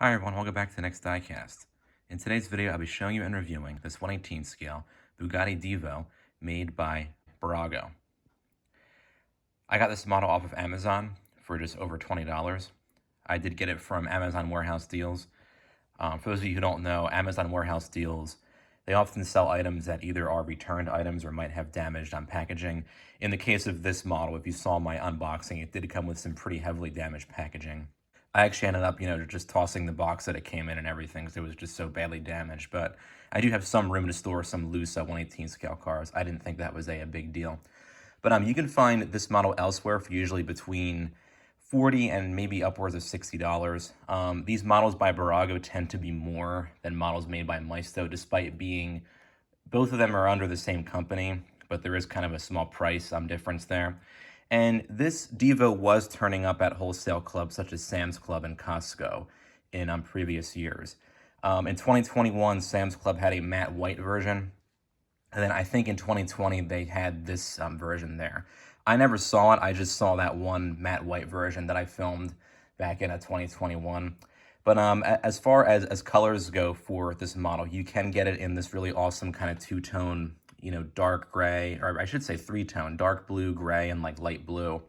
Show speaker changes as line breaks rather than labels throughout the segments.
Hi everyone, welcome back to the next diecast. In today's video, I'll be showing you and reviewing this 1/18 scale Bugatti Divo made by Bburago. I got this model off of Amazon for just over $20. I did get it from Amazon Warehouse Deals. For those of you who don't know, Amazon Warehouse Deals, they often sell items that either are returned items or might have damaged on packaging. In the case of this model, if you saw my unboxing, it did come with some pretty heavily damaged packaging. I actually ended up, just tossing the box that it came in and everything because it was just so badly damaged. But I do have some room to store some loose 1/18 scale cars. I didn't think that was a big deal. But you can find this model elsewhere for usually between $40 and maybe upwards of $60. These models by Bburago tend to be more than models made by Maisto, despite being, both of them are under the same company, but there is kind of a small price difference there. And this Divo was turning up at wholesale clubs such as Sam's Club and Costco in previous years. In 2021, Sam's Club had a matte white version. And then I think in 2020, they had this version there. I never saw it. I just saw that one matte white version that I filmed back in 2021. But as far as colors go for this model, you can get it in this really awesome kind of two-tone, dark gray, or I should say three-tone, dark blue, gray, and like light blue.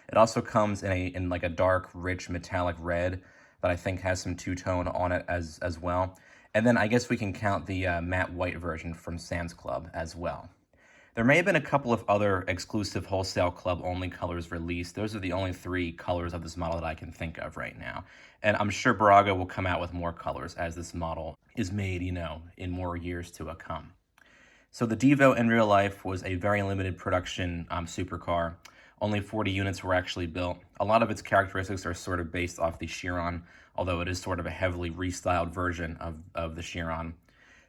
It also comes in like a dark, rich, metallic red that I think has some two-tone on it as well. And then I guess we can count the matte white version from Sam's Club as well. There may have been a couple of other exclusive wholesale club only colors released. Those are the only three colors of this model that I can think of right now. And I'm sure Bburago will come out with more colors as this model is made, in more years to come. So the Divo in real life was a very limited production supercar. Only 40 units were actually built. A lot of its characteristics are sort of based off the Chiron, although it is sort of a heavily restyled version of the Chiron.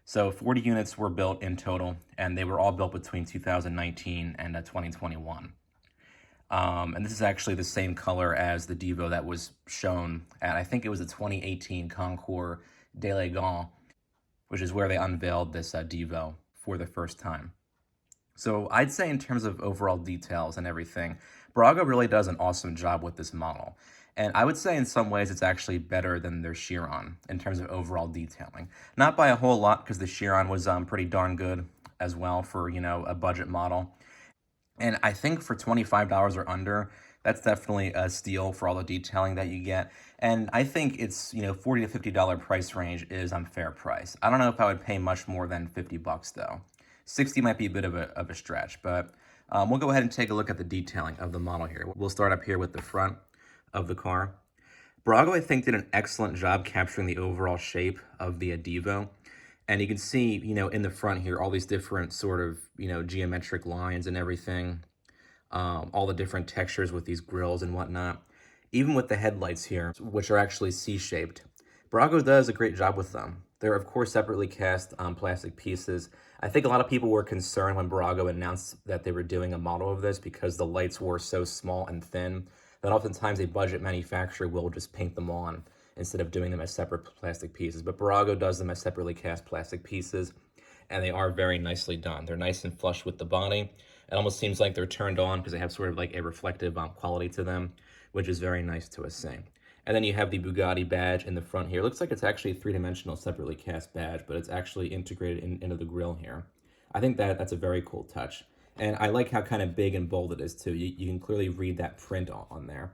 So 40 units were built in total, and they were all built between 2019 and 2021. And this is actually the same color as the Divo that was shown at, I think it was the 2018 Concours d'Elegance, which is where they unveiled this Divo for the first time. So I'd say in terms of overall details and everything, Bburago really does an awesome job with this model. And I would say in some ways it's actually better than their Chiron in terms of overall detailing. Not by a whole lot, because the Chiron was pretty darn good as well for, a budget model. And I think for $25 or under, that's definitely a steal for all the detailing that you get. And I think it's, $40 to $50 price range is fair price. I don't know if I would pay much more than $50 though. 60 might be a bit of a stretch, but we'll go ahead and take a look at the detailing of the model here. We'll start up here with the front of the car. Bburago, I think, did an excellent job capturing the overall shape of the Divo. And you can see, in the front here, all these different sort of, geometric lines and everything. All the different textures with these grills and whatnot. Even with the headlights here, which are actually C-shaped. Bburago does a great job with them. They're, of course, separately cast plastic pieces. I think a lot of people were concerned when Bburago announced that they were doing a model of this because the lights were so small and thin that oftentimes a budget manufacturer will just paint them on instead of doing them as separate plastic pieces. But Bburago does them as separately cast plastic pieces, and they are very nicely done. They're nice and flush with the body. It almost seems like they're turned on because they have sort of like a reflective quality to them, which is very nice to see. And then you have the Bugatti badge in the front here. It looks like it's actually a three-dimensional separately cast badge, but it's actually integrated into the grille here. I think that's a very cool touch. And I like how kind of big and bold it is too. You can clearly read that print on there.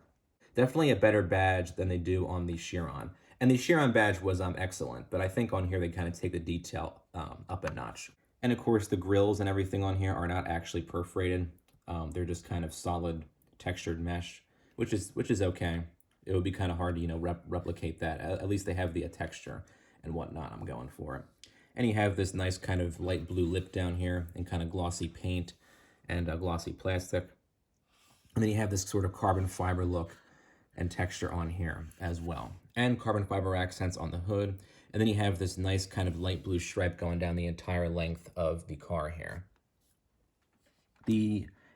Definitely a better badge than they do on the Chiron. And the Chiron badge was excellent, but I think on here they kind of take the detail up a notch. And of course the grills and everything on here are not actually perforated. They're just kind of solid textured mesh, which is okay. It would be kind of hard to, replicate that. At least they have the texture and whatnot. I'm going for it. And you have this nice kind of light blue lip down here and kind of glossy paint and glossy plastic. And then you have this sort of carbon fiber look and texture on here as well. And carbon fiber accents on the hood. And then you have this nice kind of light blue stripe going down the entire length of the car here.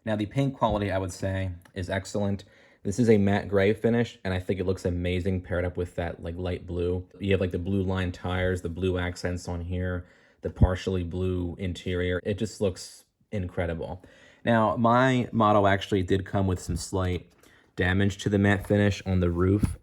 Now the paint quality, I would say, is excellent. This is a matte gray finish, and I think it looks amazing paired up with that like light blue. You have like the blue line tires, the blue accents on here, the partially blue interior. It just looks incredible. Now, my model actually did come with some slight damage to the matte finish on the roof.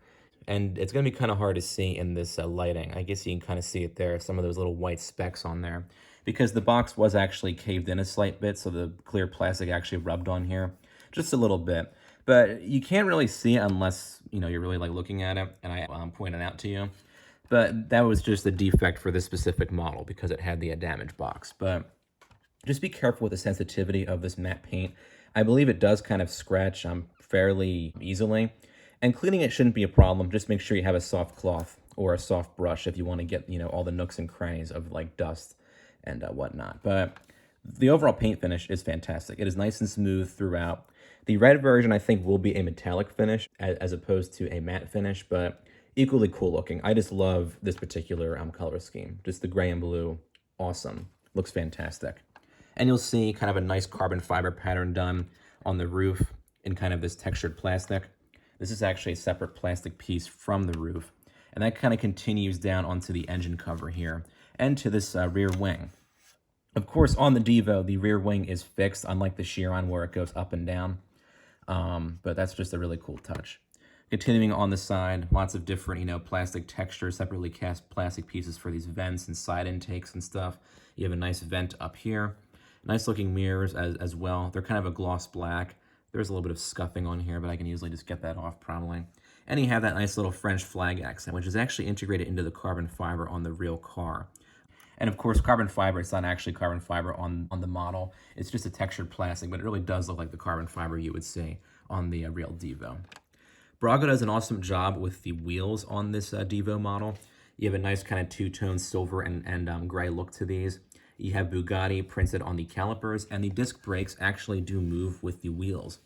And it's going to be kind of hard to see in this lighting. I guess you can kind of see it there, some of those little white specks on there. Because the box was actually caved in a slight bit, so the clear plastic actually rubbed on here. Just a little bit. But you can't really see it unless, you're really like looking at it, and I point it out to you. But that was just a defect for this specific model because it had the damaged box. But just be careful with the sensitivity of this matte paint. I believe it does kind of scratch fairly easily. And cleaning it shouldn't be a problem. Just make sure you have a soft cloth or a soft brush if you want to get, all the nooks and crannies of like dust and whatnot. But the overall paint finish is fantastic. It is nice and smooth throughout. The red version, I think, will be a metallic finish as opposed to a matte finish, but equally cool looking. I just love this particular color scheme. Just the gray and blue, awesome. Looks fantastic. And you'll see kind of a nice carbon fiber pattern done on the roof in kind of this textured plastic. This is actually a separate plastic piece from the roof. And that kind of continues down onto the engine cover here and to this rear wing. Of course, on the Divo, the rear wing is fixed, unlike the Chiron where it goes up and down. But that's just a really cool touch. Continuing on the side, lots of different, plastic textures, separately cast plastic pieces for these vents and side intakes and stuff. You have a nice vent up here. Nice looking mirrors as well. They're kind of a gloss black. There's a little bit of scuffing on here, but I can easily just get that off probably. And you have that nice little French flag accent, which is actually integrated into the carbon fiber on the real car. And of course, carbon fiber, it's not actually carbon fiber on the model. It's just a textured plastic, but it really does look like the carbon fiber you would see on the real Divo. Bburago does an awesome job with the wheels on this Divo model. You have a nice kind of two-tone silver and gray look to these. You have Bugatti printed on the calipers, and the disc brakes actually do move with the wheels,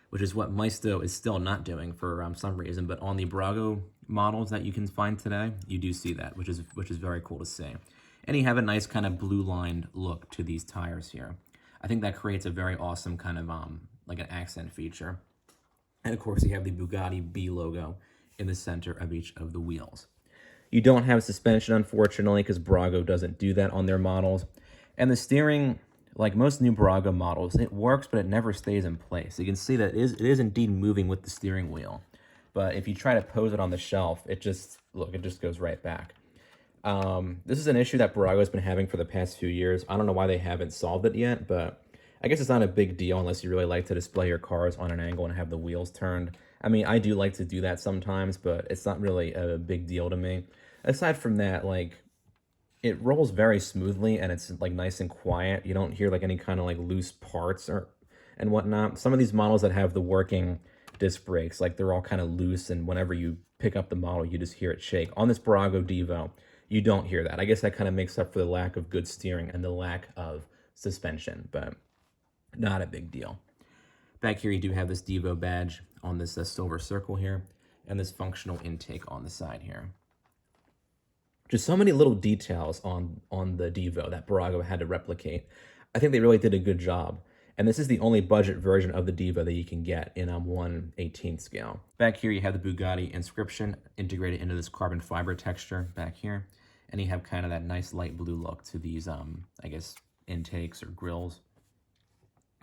which is what Maisto is still not doing for some reason. But on the Bburago models that you can find today, you do see that, which is very cool to see. And you have a nice kind of blue-lined look to these tires here. I think that creates a very awesome kind of like an accent feature. And of course, you have the Bugatti B logo in the center of each of the wheels. You don't have suspension, unfortunately, because Bburago doesn't do that on their models. And the steering, like most new Bburago models, it works, but it never stays in place. You can see that it is indeed moving with the steering wheel. But if you try to pose it on the shelf, it just goes right back. This is an issue that Bburago has been having for the past few years. I don't know why they haven't solved it yet, but I guess it's not a big deal unless you really like to display your cars on an angle and have the wheels turned. I mean, I do like to do that sometimes, but it's not really a big deal to me. Aside from that, like, it rolls very smoothly and it's like nice and quiet. You don't hear like any kind of like loose parts and whatnot. Some of these models that have the working disc brakes, like they're all kind of loose, and whenever you pick up the model, you just hear it shake. On this Bburago Divo, you don't hear that. I guess that kind of makes up for the lack of good steering and the lack of suspension, but not a big deal. Back here, you do have this Divo badge on this silver circle here, and this functional intake on the side here. Just so many little details on the Divo that Bburago had to replicate. I think they really did a good job. And this is the only budget version of the Divo that you can get in 1/18 scale. Back here, you have the Bugatti inscription integrated into this carbon fiber texture back here. And you have kind of that nice light blue look to these, I guess, intakes or grills.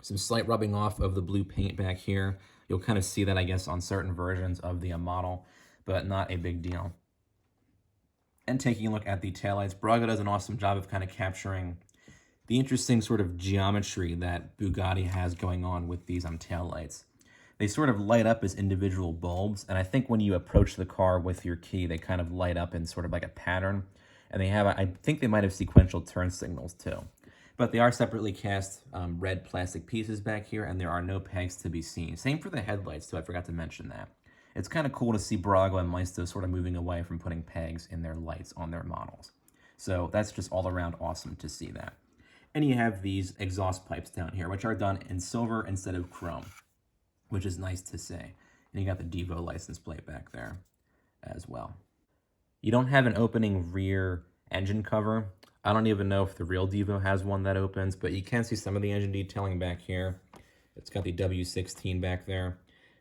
Some slight rubbing off of the blue paint back here. You'll kind of see that, I guess, on certain versions of the model, but not a big deal. And taking a look at the taillights, Bburago does an awesome job of kind of capturing the interesting sort of geometry that Bugatti has going on with these taillights. They sort of light up as individual bulbs, and I think when you approach the car with your key, they kind of light up in sort of like a pattern. And they have, I think they might have sequential turn signals too. But they are separately cast red plastic pieces back here, and there are no pegs to be seen. Same for the headlights too, I forgot to mention that. It's kind of cool to see Bburago and Maisto sort of moving away from putting pegs in their lights on their models. So that's just all around awesome to see that. And you have these exhaust pipes down here, which are done in silver instead of chrome, which is nice to see. And you got the Divo license plate back there as well. You don't have an opening rear engine cover. I don't even know if the real Divo has one that opens, but you can see some of the engine detailing back here. It's got the W16 back there.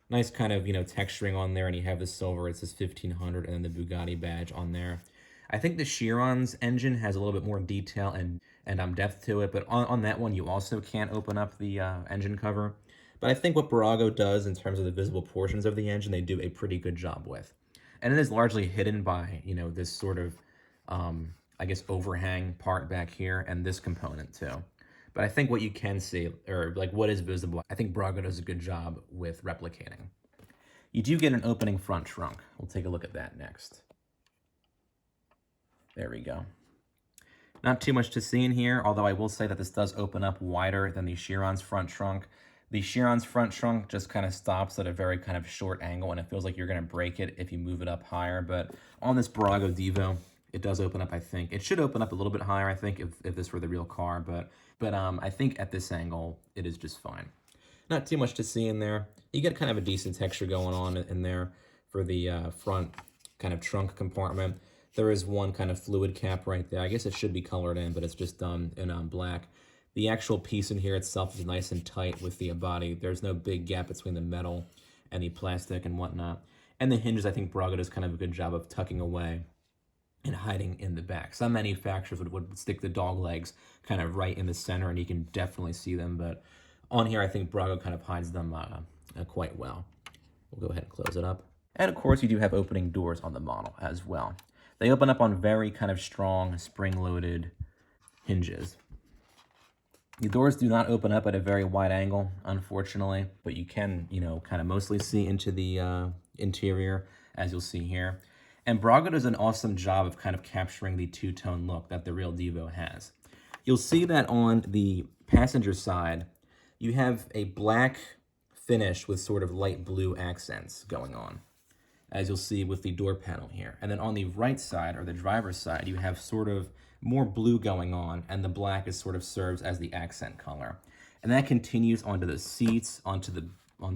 Nice kind of, texturing on there, and you have the silver. It says 1500, and then the Bugatti badge on there. I think the Chiron's engine has a little bit more detail and depth to it, but on that one, you also can't open up the engine cover. But I think what Bburago does in terms of the visible portions of the engine, they do a pretty good job with. And it is largely hidden by, you know, this sort of, I guess, overhang part back here and this component too. But I think what you can see, or like what is visible, I think Bburago does a good job with replicating. You do get an opening front trunk. We'll take a look at that next. There we go. Not too much to see in here, although I will say that this does open up wider than the Chiron's front trunk. The Chiron's front trunk just kind of stops at a very kind of short angle, and it feels like you're going to break it if you move it up higher. But on this Bburago Divo, it does open up, I think. It should open up a little bit higher, I think, if this were the real car. But I think at this angle, it is just fine. Not too much to see in there. You get kind of a decent texture going on in there for the front kind of trunk compartment. There is one kind of fluid cap right there. I guess it should be colored in, but it's just done in black. The actual piece in here itself is nice and tight with the body. There's no big gap between the metal and the plastic and whatnot. And the hinges, I think Bburago does kind of a good job of tucking away and hiding in the back. Some manufacturers would stick the dog legs kind of right in the center, and you can definitely see them. But on here, I think Bburago kind of hides them quite well. We'll go ahead and close it up. And of course, you do have opening doors on the model as well. They open up on very kind of strong spring-loaded hinges. The doors do not open up at a very wide angle, unfortunately, but you can, you know, kind of mostly see into the interior, as you'll see here. And Bburago does an awesome job of kind of capturing the two-tone look that the real Divo has. You'll see that on the passenger side, you have a black finish with sort of light blue accents going on, as you'll see with the door panel here. And then on the right side, or the driver's side, you have sort of more blue going on, and the black is sort of serves as the accent color. And that continues onto the seats, onto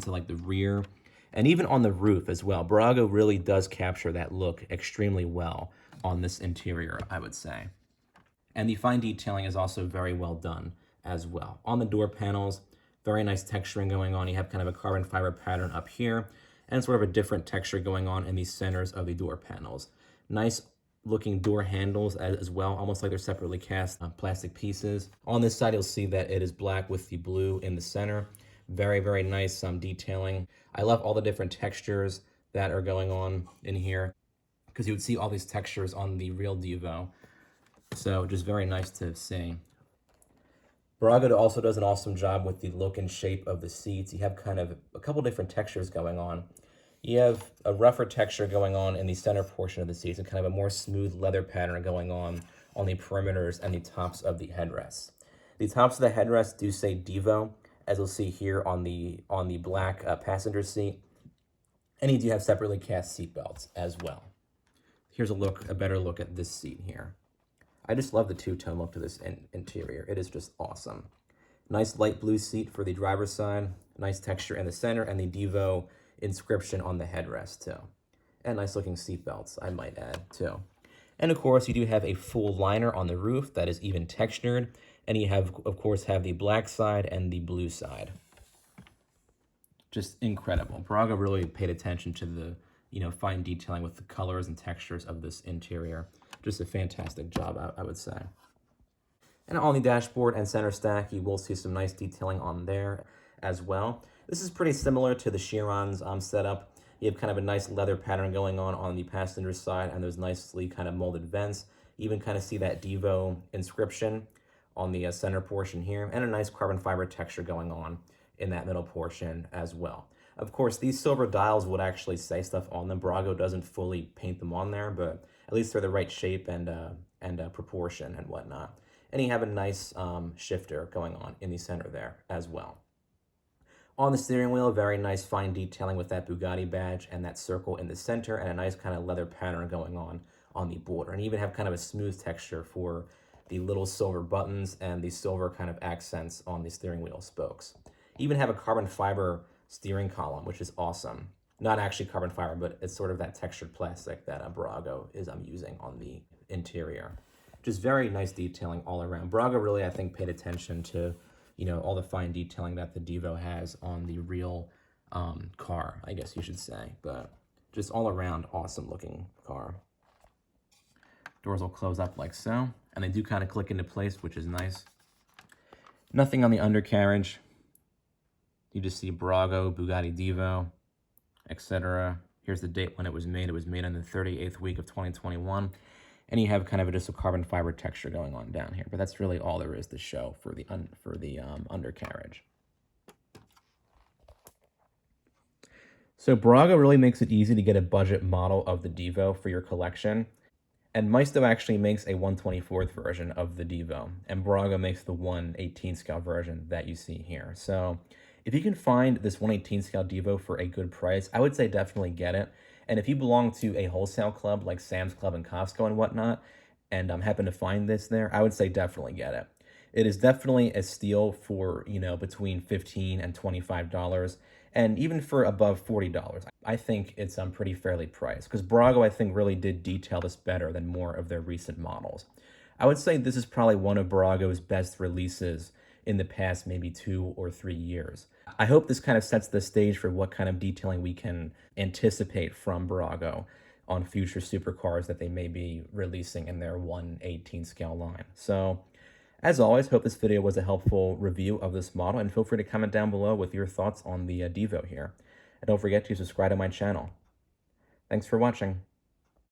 like the rear, and even on the roof as well. Bburago really does capture that look extremely well on this interior, I would say. And the fine detailing is also very well done as well. On the door panels, very nice texturing going on. You have kind of a carbon fiber pattern up here, and sort of a different texture going on in the centers of the door panels. Nice looking door handles as well, almost like they're separately cast plastic pieces. On this side, you'll see that it is black with the blue in the center. Very, very nice detailing. I love all the different textures that are going on in here, because you would see all these textures on the real Divo. So just very nice to see. Bburago also does an awesome job with the look and shape of the seats. You have kind of a couple different textures going on. You have a rougher texture going on in the center portion of the seats, and kind of a more smooth leather pattern going on the perimeters and the tops of the headrests. The tops of the headrests do say Divo, as you'll see here on the black passenger seat. And you do have separately cast seat belts as well. Here's a better look at this seat here. I just love the two-tone look to this interior. It is just awesome. Nice light blue seat for the driver's side. Nice texture in the center, and the Divo inscription on the headrest too. And nice looking seat belts, I might add too. And of course, you do have a full liner on the roof that is even textured. And you have, of course, the black side and the blue side. Just incredible. Bburago really paid attention to the, you know, fine detailing with the colors and textures of this interior. Just a fantastic job, I would say. And on the dashboard and center stack, you will see some nice detailing on there as well. This is pretty similar to the Chiron's setup. You have kind of a nice leather pattern going on the passenger side, and those nicely kind of molded vents. You even kind of see that Divo inscription on the center portion here, and a nice carbon fiber texture going on in that middle portion as well. Of course, these silver dials would actually say stuff on them. Bburago doesn't fully paint them on there, but at least they're the right shape and proportion and whatnot. And you have a nice shifter going on in the center there as well. On the steering wheel, very nice fine detailing with that Bugatti badge and that circle in the center, and a nice kind of leather pattern going on the border. And you even have kind of a smooth texture for the little silver buttons and the silver kind of accents on the steering wheel spokes. You even have a carbon fiber steering column, which is awesome. Not actually carbon fiber, but it's sort of that textured plastic that Bburago is using on the interior. Just very nice detailing all around. Bburago really, I think, paid attention to, you know, all the fine detailing that the Divo has on the real car, I guess you should say. But just all around awesome looking car. Doors will close up like so, and they do kind of click into place, which is nice. Nothing on the undercarriage. You just see Bburago, Bugatti Divo, etc. Here's the date when it was made. It was made in the 38th week of 2021. And you have kind of just a carbon fiber texture going on down here. But that's really all there is to show for the undercarriage. So Bburago really makes it easy to get a budget model of the Divo for your collection. And Maisto actually makes a 1/24th version of the Divo, and Bburago makes the 1/18 scale version that you see here. So if you can find this 1/18 scale Divo for a good price, I would say definitely get it. And if you belong to a wholesale club like Sam's Club and Costco and whatnot, and happen to find this there, I would say definitely get it. It is definitely a steal for, between $15 and $25, and even for above $40. I think it's pretty fairly priced, because Bburago, I think, really did detail this better than more of their recent models. I would say this is probably one of Bburago's best releases in the past maybe 2 or 3 years. I hope this kind of sets the stage for what kind of detailing we can anticipate from Bburago on future supercars that they may be releasing in their 1/18 scale line. So, as always, hope this video was a helpful review of this model, and feel free to comment down below with your thoughts on the Divo here. And don't forget to subscribe to my channel. Thanks for watching.